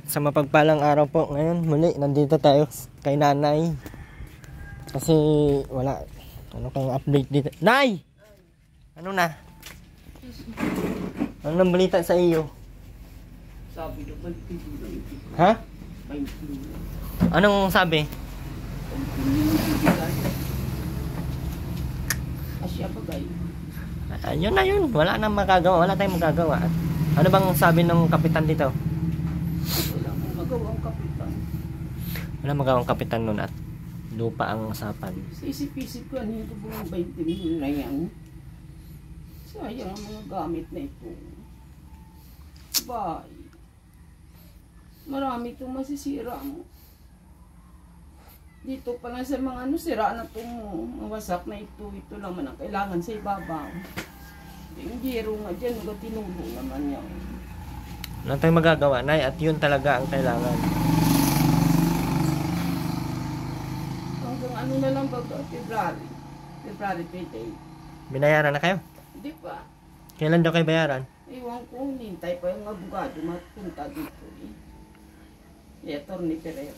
Sa mapagpalang araw po ngayon, muli nandito tayo kay nanay. Kasi wala, ano kayong update dito. Nay! Ano na? Ano nang balita sa iyo? Sabi daw, 20. Ha? 20. Anong sabi? Asya pa guys. Ayun na yun, wala nang magagawa, wala tayong magagawa. Ano bang sabi ng kapitan dito? Wala akong magawang kapitan. Wala magawang kapitan nun at lupa ang usapan. Sa isip-isip ko, ano ito buong 20 million na yan? Sayang ang mga gamit na ito. Bye. Marami itong masisira mo. Dito pa lang sa mga ano, sira na itong mawasak na ito. Ito naman ang kailangan sa ibabaw. Yung giro nga dyan, tinulong naman yan. Wala tayong magagawa, Nay, at yun talaga ang kailangan. Hanggang ano na lang ba, February 28. Binayaran na kayo? Hindi pa. Kailan daw kayo bayaran? Iwan ko, nintay pa yung abogado mapunta dito eh. Attorney Ferrer.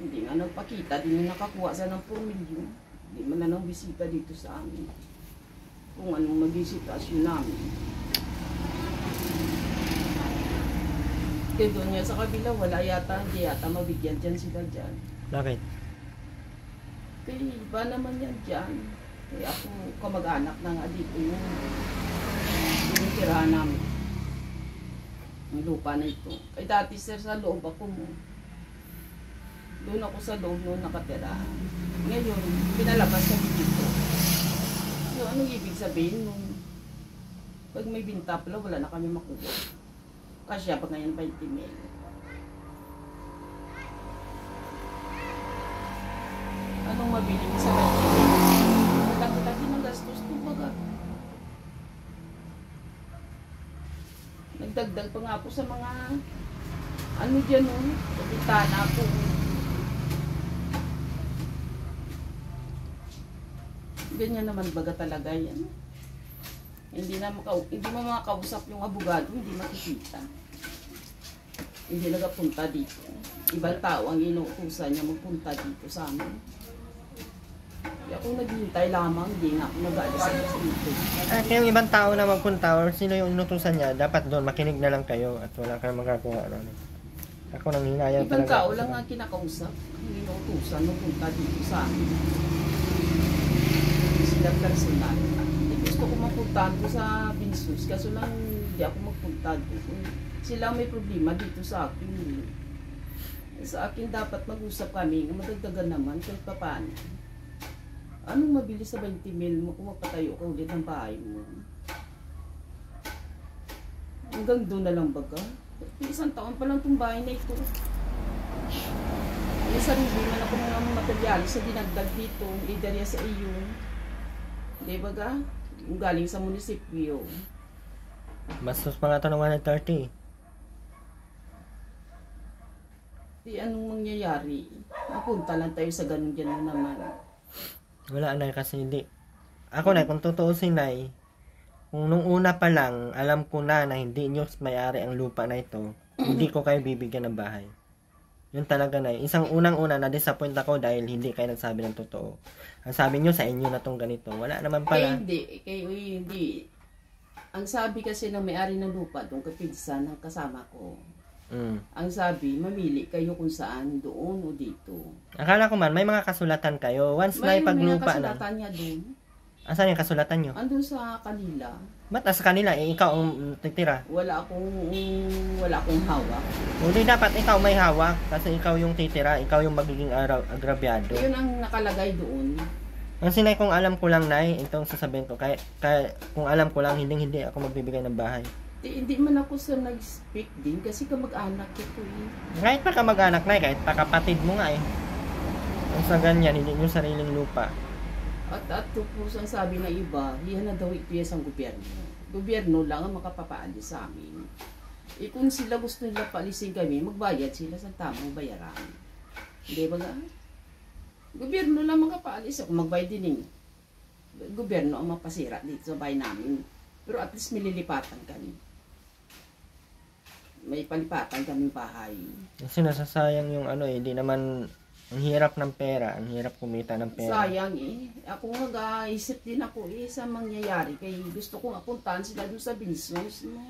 Hindi nga nagpakita, di na nakakuha sa ng 4 million. Hindi man na nang bisita dito sa amin. Kung anong mag-visitasyon namin. Kaya doon nga sa kabila, wala yata, hindi yata mabigyan dyan sila dyan. Bakit? Kaya iba naman yan dyan. Kaya ako kamag-anak na nga dito yung tinitirahan namin. Ang lupa na ito. Ay dati sir sa loob ako mo. Doon ako sa loob noon nakatira. Ngayon, pinalabas kami dito. Yung anong ibig sabihin nung pag may binta pala, wala na kami makuha. Kasi pa ngayon 20 mil. Anong mabili sa 20 mil? Lagi-lagi ng gastos ito baga. Nagdagdag pa nga po sa mga ano dyan o, kapitana po. Ganyan naman baga talaga yan. Hindi mo makakausap yung abogado, hindi makikita. Hindi nagapunta dito. Ibang tao ang inuutusan niya magpunta dito sa amin. Kaya kung naghihintay lamang, hindi nga ako nag-aalis dito. Kaya yung ibang tao na magpunta or sino yung inutusan niya, dapat doon makinig na lang kayo at wala kayong magagawa. Ako nang hinayang ibang tao lang ang kinakausap. Ang inuutusan magpunta dito sa amin. Sila personal. Gusto ko mapuntahan ko sa Binsus, kaso lang hindi ako magpuntahan ko. Sila may problema dito sa akin. Sa akin dapat mag-usap kami, madagdagan naman kahit pa paano. Anong mabilis sa 20 mil mo kung mapatayo ka ulit ng bahay mo? Hanggang doon na lang baga. Isang taon pa lang itong bahay na ito. May sarili man ako mga materialis sa dinagdag dito, idarya sa iyo. Di baga? Yung galing sa munisipyo. Bastos pa nga ito ng 130. Di anong mangyayari? Mapunta lang tayo sa ganun dyan naman. Wala na kasi hindi. Ako na, kung tutuusin na kung nung una pa lang, alam ko na hindi nyo may-ari ang lupa na ito, hindi ko kayo bibigyan ng bahay. Yun talaga na. Isang unang-una na-disappoint ako dahil hindi kayo nagsabi ng totoo. Ang sabi nyo sa inyo na tong ganito. Wala naman pala. Hindi. Ang sabi kasi ng may-ari ng lupa, doon kapinsan ng kasama ko. Ang sabi, mamili kayo kung saan, doon o dito. Akala ko man, may mga kasulatan kayo. Once na ipaglupa na. May kasulatan niya doon. Asan yung kasulatan nyo? Andun sa kanila. Ba't sa kanila, ikaw ang titira? Wala akong hawak. Hindi dapat ikaw may hawak kasi ikaw yung titira, ikaw yung magiging agrabyado. Yun ang nakalagay doon. Ang sinay kung alam ko lang, Nay, itong sasabihin ko, kaya kung alam ko lang, hindi ako magbibigay ng bahay. Hindi man ako sa nag-speak din kasi kamag-anak ito eh. Kahit pa kamag-anak, Nay, kahit pa kapatid mo nga eh. Kung sa ganyan, hindi nyo sariling lupa. At tupos ang sabi ng iba, yan na daw ito yung gobyerno. Gobyerno lang ang makapapaalis sa amin. Eh kung sila gusto nila paalisin kami, magbayad sila sa tamang bayaran. Hindi ba nga? Gobyerno lang makapaalis. Ako magbayad din gobyerno ang mapasira dito sa bahay namin. Pero at least mililipatan kami. may palipatan kaming bahay. Kasi nasasayang yung ano hindi naman, ang hirap ng pera, ang hirap kumita ng pera. Sayang eh. Ako nag-aisip din ako sa mangyayari. Kaya gusto kong apuntahan sila dun sa business mo.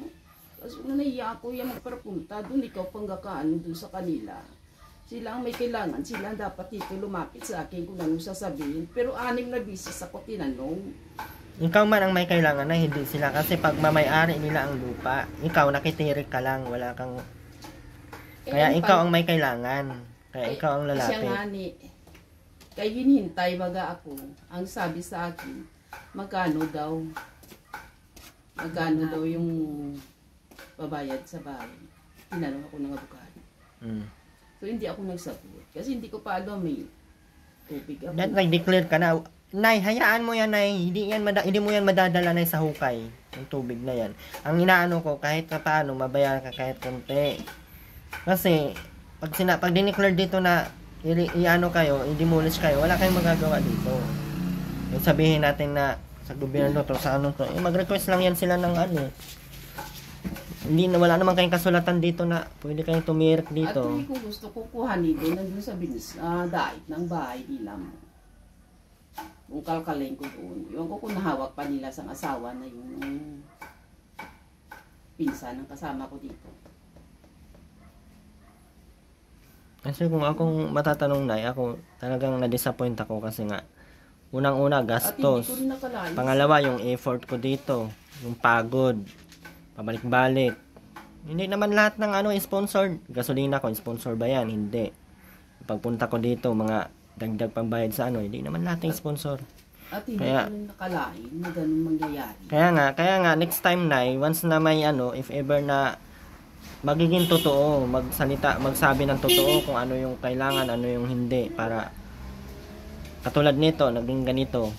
Kasi nahiya ako yung magpapunta dun, ikaw pang gakaano dun sa kanila. Sila ang may kailangan, sila ang dapat dito lumapit sa akin kung anong sasabihin. Pero 6 na bisis ako tinanong. Ikaw man ang may kailangan na hindi sila kasi pag mamay-ari nila ang lupa, ikaw nakitirik ka lang, wala kang... Kaya ikaw ang may kailangan. Kaya ikaw ang lalapit. Siya nga ni, kaya hinihintay baga ako. Ang sabi sa akin, magkano daw yung babayad sa bahay. Tinanong ako ng abogado. So hindi ako nagsagot. Kasi hindi ko pa alam may tubig ako. Nag-declare ka na, Nay, hayaan mo yan, Nay. Hindi mo yan madadala na sa hukay. Yung tubig na yan. Ang inaano ko, kahit na paano, mabayaran ka kahit konti. Kasi, pag dineclare dito na i-ano kayo, i-demolish kayo, wala kayong magagawa dito. Yung sabihin natin na sa gobyerno to, sa ano to, mag-request lang yan sila ng ano. Wala naman kayong kasulatan dito na pwede kayong tumirik dito. At hindi ko gusto kukuhanin din nandun sa dait ng bahay nila mo. Kung kalkalin ko doon. Iwan ko kung nahawak pa nila sa asawa na yung pinsan ng kasama ko dito. Kasi kung akong matatanong na, ako talagang na-disappoint ako kasi nga unang-una gastos. At hindi ko rin nakalain. Pangalawa yung effort ko dito, yung pagod, pabalik-balik. Hindi naman lahat ng ano sponsored. Gasolina ko, sponsor ba yan? Hindi. Pagpunta ko dito, mga dagdag pambayad sa ano, hindi naman lahat yung sponsor. At hindi ko rin nakalain na ganun mangyayari. Kaya nga, next time na, once na may ano, if ever na magiging totoo, magsabi ng totoo kung ano yung kailangan, ano yung hindi, para katulad nito, naging ganito.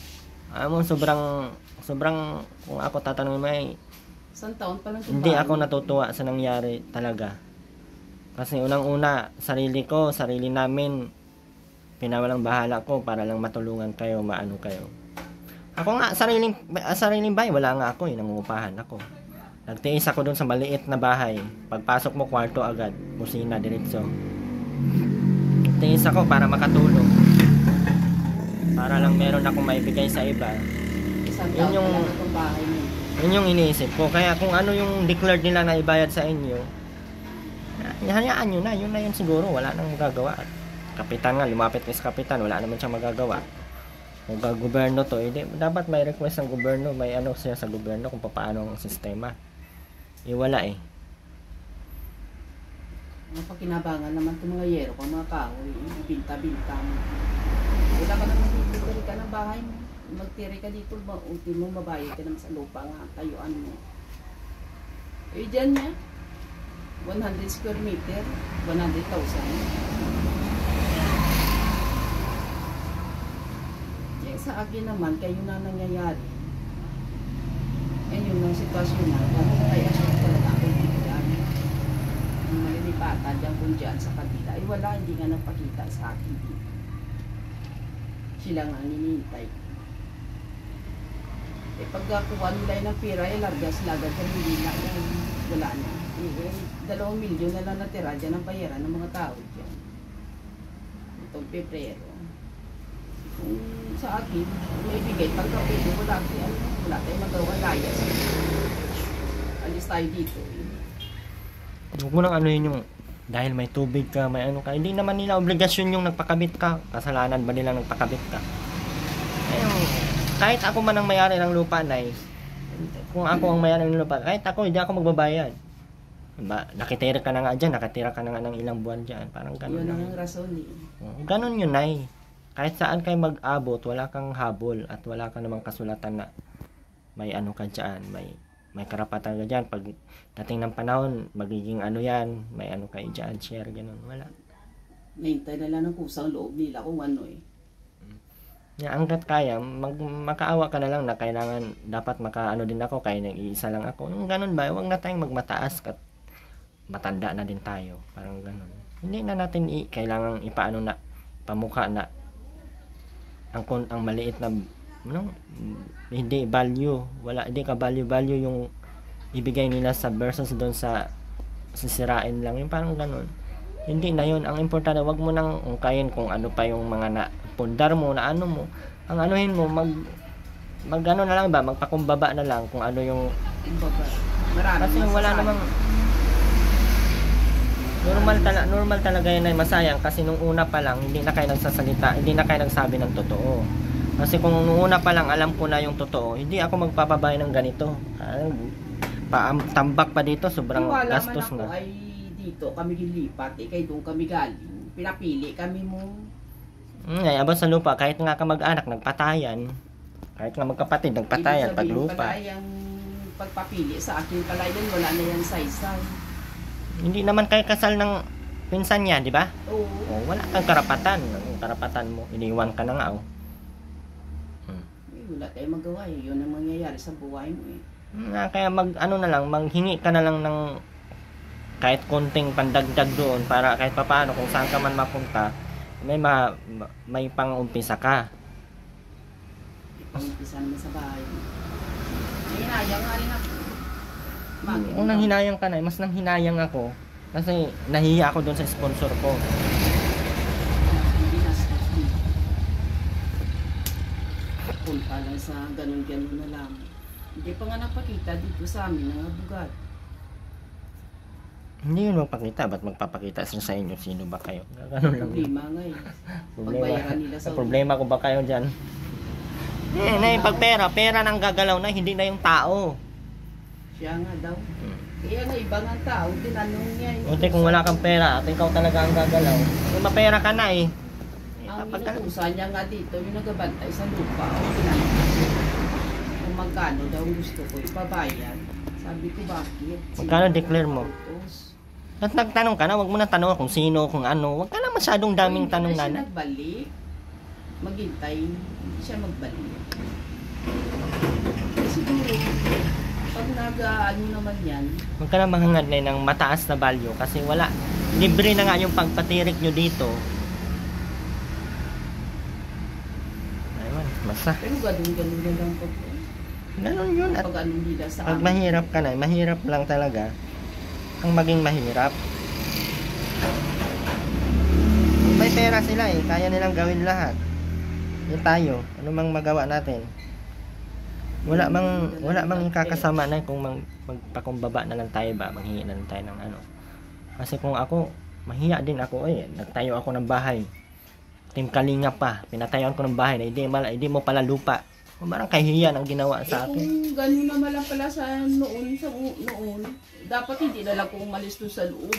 Sobrang, kung ako tatanungin mo isang taon pa lang hindi ako natutuwa sa nangyari talaga. Kasi unang-una, sarili namin, pinawalang bahala ko para lang matulungan kayo, maano kayo. Ako nga, sariling bahay, wala nga ako, nangungupahan ako. Nagtiis ako dun sa maliit na bahay. Pagpasok mo, kwarto agad, kusina, diretso. Nagtiis ako para makatulong. Para lang meron akong maibigay sa iba. Isang taon pa lang itong bahay mo. Yun yung iniisip ko. Kaya kung ano yung declared nila na ibayad sa inyo, hayaan nyo na. Yun na yun siguro. Wala nang magagawa. Kapitan nga, lumapit ka sa kapitan. Wala naman siyang magagawa. Kung gobyerno to, dapat may request ng gobyerno. May ano siya sa gobyerno kung paano ang sistema. Wala eh. Ang pakinabangan naman itong mga yero, mga kahoy, binta-binta mo. Wala ka naman dito, ka ng bahay mo. Magtiri ka dito, ultimo mabayad ka naman sa lupa nga, tayuan mo. Eh, dyan niya, 100 square meter, 100,000. Kaya sa akin naman, kayo na nangyayari. Eh, yun ang sitwasyon na, kaya siya talaga ako bigyan. Ang malilipatan dyan kung dyan sa kabila, eh wala, hindi nga nagpakita sa akin dito. Sila nga ninintay. Eh pagkakuha nila ng pira, eh largas lagad sa hindi na, wala na. Eh, 2 milyon na lang natira dyan ang bayaran ng mga tao dyan. Itong Pebrero. Kung sa akin, may bigay, pagkapito, wala tayong magawa, layas. Alis tayo dito. Huwag mo nang ano yun yung dahil may tubig ka, may ano ka. Hindi naman nila obligasyon yung nagpakabit ka. Kasalanan ba nila nagpakabit ka? Kahit ako man ang mayari ng lupa, kung ako ang mayari ng lupa, kahit ako, hindi ako magbabayad. Diba? Nakitira ka na nga dyan, nakatira ka na nga ng ilang buwan dyan. Parang ganun yun lang. Yun ang rason eh. Ganun yun, Nay. Kahit saan kayo mag-abot, wala kang habol at wala kang namang kasulatan na may ano ka dyan, may karapatan ka dyan. Pag dating ng panahon, magiging ano yan, may ano kayo dyan, share, ganun. Wala. Nahintay na lang ng kusang loob nila kung ano eh. Hanggat kaya, makaawa ka na lang na kailangan, dapat makaano din ako, kaya nag-iisa lang ako. Ganun ba? Huwag na tayong magmataas at matanda na din tayo. Parang ganun. Hindi na natin kailangan ipaano na, pamukha na ang maliit na hindi value, hindi ka value yung ibigay nila sa versus doon sa sisirain lang, yung parang ganun. Hindi na yun. Ang importante, wag mo nang ungkayin kung ano pa yung mga pundar mo, na ano mo. Ang anuhin mo, mag ano na lang ba, magpakumbaba na lang kung ano yung, Kumbaga, marami kasi wala masasabi. namang, normal talaga yun ay masayang kasi nung una pa lang hindi na kayo nagsasalita, hindi na kayo nagsabi ng totoo. Kasi kung nung una pa lang alam ko na yung totoo, hindi ako magpapabay ng ganito. Tambak pa dito, sobrang Wala man gastos ako na. ay dito kami gilipat, kay doon kami galing. Pinapili kami mo. Ay, abang sa lupa, kahit nga kamag-anak nagpatayan, kahit nga magkapatid nagpatayan pag Ibig sabihin lupa. pala yung pagpapili sa akin pala yun, wala na yan saysay. Hindi naman kayo kasal ng pinsan niya, di ba? Oo. O, wala kang karapatan. Ang karapatan mo, iniwan ka na nga. Oh. Wala tayong magawa eh. Yun ang mangyayari sa buhay mo eh. Kaya ano na lang, manghingi ka na lang ng kahit konting pandagdag doon para kahit papaano kung saan ka man mapunta, may pang-umpisa ka. Ipang-umpisa naman sa bahay mo. Hinayang nga rin ako. Bakit? Kung nanghinayang ka na, mas nanghinayang ako kasi nahihiya ako doon sa sponsor ko. Hindi nastos din. Punta lang sa ganun-ganun na lang. Hindi pa nga napakita dito sa amin ng abogado. Hindi yun magpakita. Ba't magpapakita sa inyo? Sino ba kayo? Ganun lang. Problema nga eh. Pagbayaran nila sa Problema ko ba kayo dyan? Pag pera nang gagalaw na, hindi na yung tao. siya nga daw. Kaya nga iba nga tao, tinanong niya. Buti kung wala kang pera at ikaw talaga ang gagalaw. Kung mapera ka na eh. Ang inutusan niya nga dito, yung nagabantay sa lupa. Tinanong niya kung magkano daw gusto ko ipabayad. Sabi ko bakit? Magkano declare mo? At nagtanong ka na, wag mo na tanong kung sino, kung ano. Wag ka na masyadong daming tanong na. Hindi na. siya nagbalik. Maghintay, hindi siya magbalik. Siguro, pag nag-ano naman yan, Huwag ka na mahangad na ng mataas na value kasi wala. Libre na nga yung pagpatirik nyo dito. Ayun, masa. pero ganun-ganun na lang po. Ganun yun. At Pag ano nila sa pag mahirap ka na, mahirap lang talaga ang maging mahirap. May pera sila eh, kaya nilang gawin lahat. Yung tayo, ano mang magawa natin. Wala mang kakasama na kung magpakumbaba na lang tayo ba, manghingi na lang tayo ng ano. Kasi kung ako, mahiya din ako eh, nagtayo ako ng bahay. Team Kalinga pa, pinatayon ko ng bahay na hindi mo pala lupa. Parang kahihiyan ang ginawa sa akin. Kung gano'n naman lang pala sa noon, dapat hindi na lang kung umalis doon sa loob.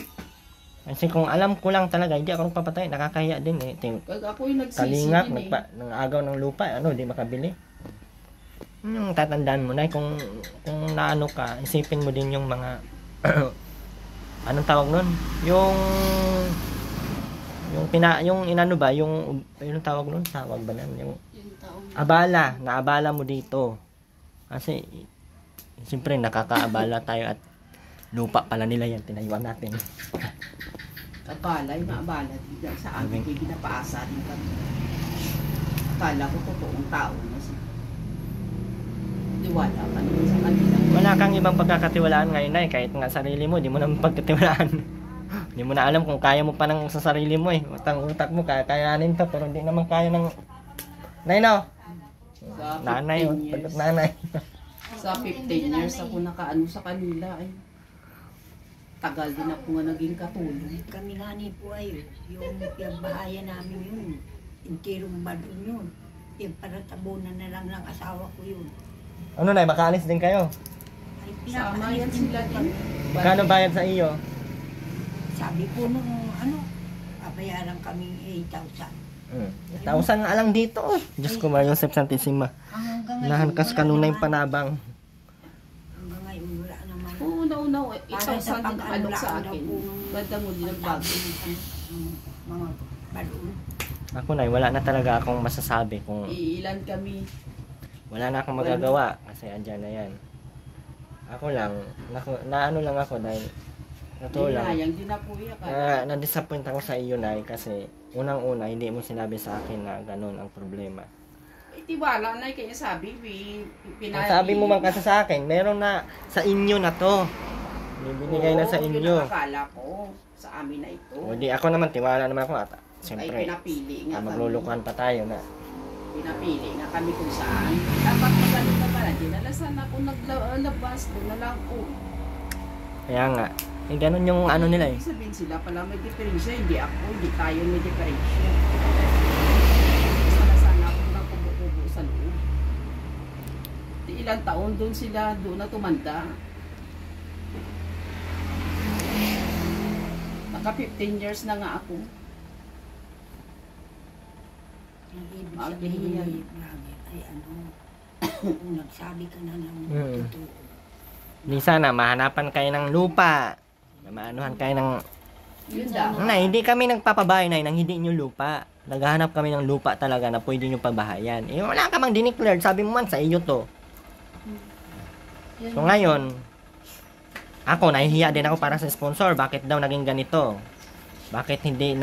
Kasi kung alam ko lang talaga, hindi ako nagpapatay, nakakahiya din eh. Kag ako yung nagsisi Kalingap, din ng agaw ng lupa, hindi makabili. Yung tatandaan mo na, kung naano ka, isipin mo din yung mga, anong tawag nun? Yung inano ba, yung tawag nun, tawag ba nun? Yung naabala mo dito. Kasi, siyempre nakakaabala tayo at lupa pala nila yan, tinayuan natin. Abala, yung abala dito sa amin, kaya ginapaasa din kami. Akala ko totoong tao na siya. Diwala ka naman sa kanila. Wala kang ibang pagkakatiwalaan ngayon na kahit nga sarili mo, di mo naman pagkatiwalaan. Di mo na alam kung kaya mo pa ng sa sarili mo eh. Utang-utak mo, kakayanin to, pero hindi naman kaya ng Nino. Sa 15 Nanay, years. pagkat nanay. Sa 15 years ako nakaano sa kanila ay tagal din ako nga naging katulong. Kami nga ni po ay yung pinagbahayan namin yun. Intirong badon yun. Yung para tabunan na lang ng asawa ko yun. Ano na, makaalis din kayo? Ay, Sama yan pinapaalis sila din po din. kami. Magkano bayad sa iyo? Sabi po nung pabayaran kami 8,000. 1,000 nga lang dito. Diyos ko, Mario Joseph Santissima. Hanggang ngayon, Nahankas wala kanunay naman. panabang. Hanggang ngayon wala naman. Oo, una-una, ikaw Para sa sa din alok sa pag-ano akin. daw po nung Ganda mo din nagbago. Mga badon. Ako na, wala na talaga akong masasabi kung Iilan kami. wala na akong magagawa kasi andyan na yan. Ako lang, naano lang ako dahil totoo lang. Hinayang din ako iya. Na-disappoint ako sa iyo, Nay, kasi unang-una, hindi mo sinabi sa akin na ganun ang problema. Tiwala na kaya sabi, Ang sabi mo man kasi sa akin, meron na sa inyo na to. Bibigay na sa Oo, inyo. yun ang akala ko sa amin na ito. O di ako naman, tiwala naman ako at Ay, siyempre, pinapili nga kami. maglulukuhan pa tayo na. Pinapili nga kami kung saan. Dapat magaling na pala. Dinalasan ako naglabas. Doon na lang ko. Kaya nga, ganun yung ano nila eh. Ibig sabihin sila pala may diferensya. Hindi ako, hindi tayo may diferensya. Sana ako na kubo-kubo sa loob. Di ilang taon doon sila, doon na tumanda. Naka 15 years na nga ako. Ang ibig Ang sabihin yan. ay ano, kung nagsabi ka na ng totoo. Di sana, mahanapan kayo ng lupa. Maanuhan kayo ng... Yun daw. Nay, hindi kami nagpapabahay na nang hindi nyo lupa. Naghahanap kami ng lupa talaga na pwede nyo pabahayan. Eh, wala ka mang dineclared. Sabi mo man, sa iyo to. So ngayon, ako, nahihiya din ako para sa sponsor. Bakit daw naging ganito? Bakit hindi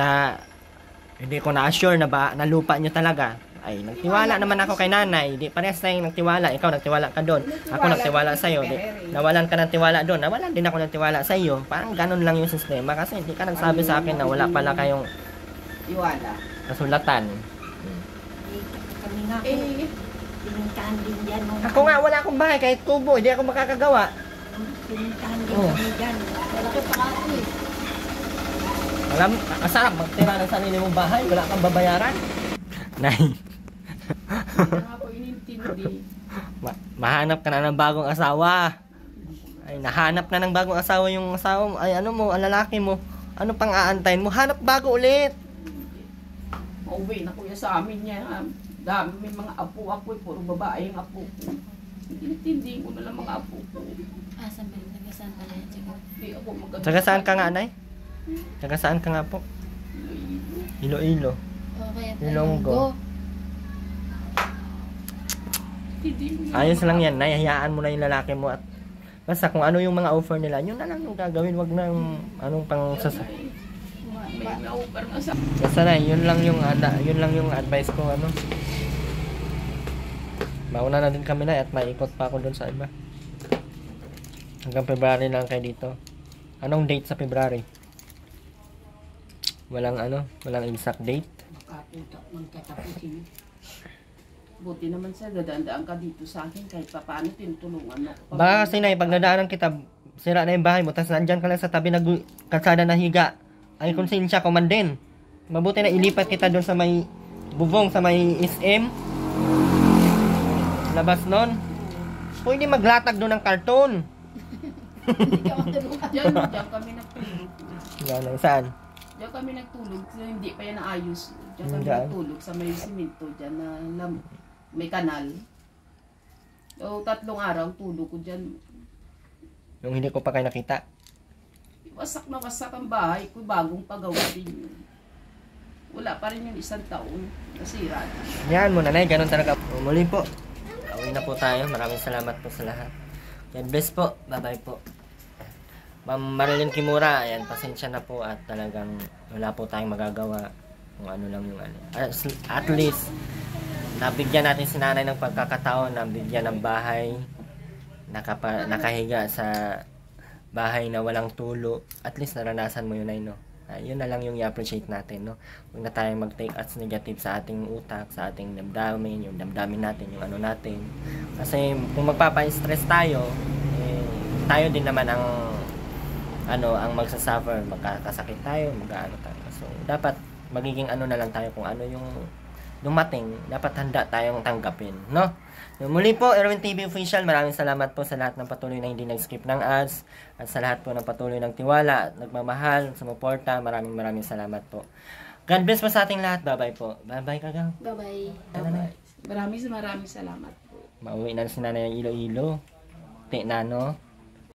ko na-assure na lupa nyo talaga? Ay, nagtiwala naman ako kay nanay. Di parehas tayong nagtiwala. Ikaw nagtiwala ka doon. Ako nagtiwala sa iyo. Nawalan ka ng tiwala doon. Nawalan din ako ng tiwala sa iyo. Parang ganun lang yung sistema. Kasi hindi ka nagsabi sa akin na wala pala kayong Iwala. kasulatan. Kami nga po, pinuntahan din dyan. Ako nga, wala akong bahay. Kahit kubo, hindi ako makakagawa. Pinuntahan din Oh. kami dyan. Wala ka pa ako eh. Alam, masarap magtira ng sarili mong bahay. Wala kang babayaran. Nay, Kaya nga po inintindi. mahanap ka na ng bagong asawa. Ay, nahanap na ng bagong asawa yung asawa mo. Ay, ano mo, ang lalaki mo. Ano pang aantayin mo? Hanap bago ulit. Mauwi na kuya sa amin niya. Dami may mga apo ako eh. Puro babae yung apo ko. Inintindi ko na lang mga apo ko. Saan ba yung nagasan ka na yan? Hindi ako maganda. Taga saan ka nga, Nay? Taga saan ka nga po? Iloilo. O kaya Ilonggo. Ayos lang yan, Nay. Hayaan mo na yung lalaki mo at basta kung ano yung mga offer nila, yun na lang yung gagawin. Wag na yung anong pang May na-offer nga sa basta na, yun lang yung advice ko, ano. Mauna na din kami na at maikot pa ako dun sa iba. Hanggang February lang kayo dito. Anong date sa February? Walang exact date. Makaputak, magtatapusin. buti naman sa dadaan ka dito sa akin kahit pa paano tinutulungan mo. Baka kasi na, pag nadaanan kita, sira na yung bahay mo, tapos nandyan ka lang sa tabi ng kalsada na higa, ay konsensya ko man din. Mabuti na ilipat kita doon sa may bubong, sa may SM. Labas nun. Pwede maglatag doon ng karton. Diyan kami nagtulog. Yan, saan? Diyan kami nagtulog. Hindi pa yan naayos. Diyan kami Diyan? nagtulog sa may simento. Diyan na may kanal. So, 3 araw tulog ko diyan. Yung hindi ko pa kayo nakita. Wasak na wasak ang bahay ko. Bagong pagawa din yun. Wala pa rin yung 1 taon. Nasira na. Yan mo nanay, ganun talaga. Muli po. Away na po tayo. Maraming salamat po sa lahat. God bless po. Bye-bye po. Ma'am Marilyn Kimura, ayan, pasensya na po at talagang wala po tayong magagawa kung ano lang yung ano. At least, nabigyan natin si nanay ng pagkakataon, nabigyan ng bahay, nakahiga sa bahay na walang tulo. At least naranasan mo yun ay no. Yun na lang yung i-appreciate natin, no? Huwag na tayong mag-take as negative sa ating utak, sa ating damdamin, yung damdamin natin, yung ano natin. Kasi kung magpapa-stress tayo, eh, tayo din naman ang magsasuffer, magkakasakit tayo, magkaano tayo. So, dapat magiging ano na lang tayo kung ano yung dumating, dapat handa tayong tanggapin, no? So, muli po, Erwin TV Official, maraming salamat po sa lahat ng patuloy na hindi nag-skip ng ads at sa lahat po ng patuloy ng tiwala at nagmamahal, sumuporta, maraming salamat po. God bless po sa ating lahat. Bye-bye po. Bye-bye, Kagang. Bye-bye. Maraming salamat po. Mauwi na si nanay ng Iloilo. Nano.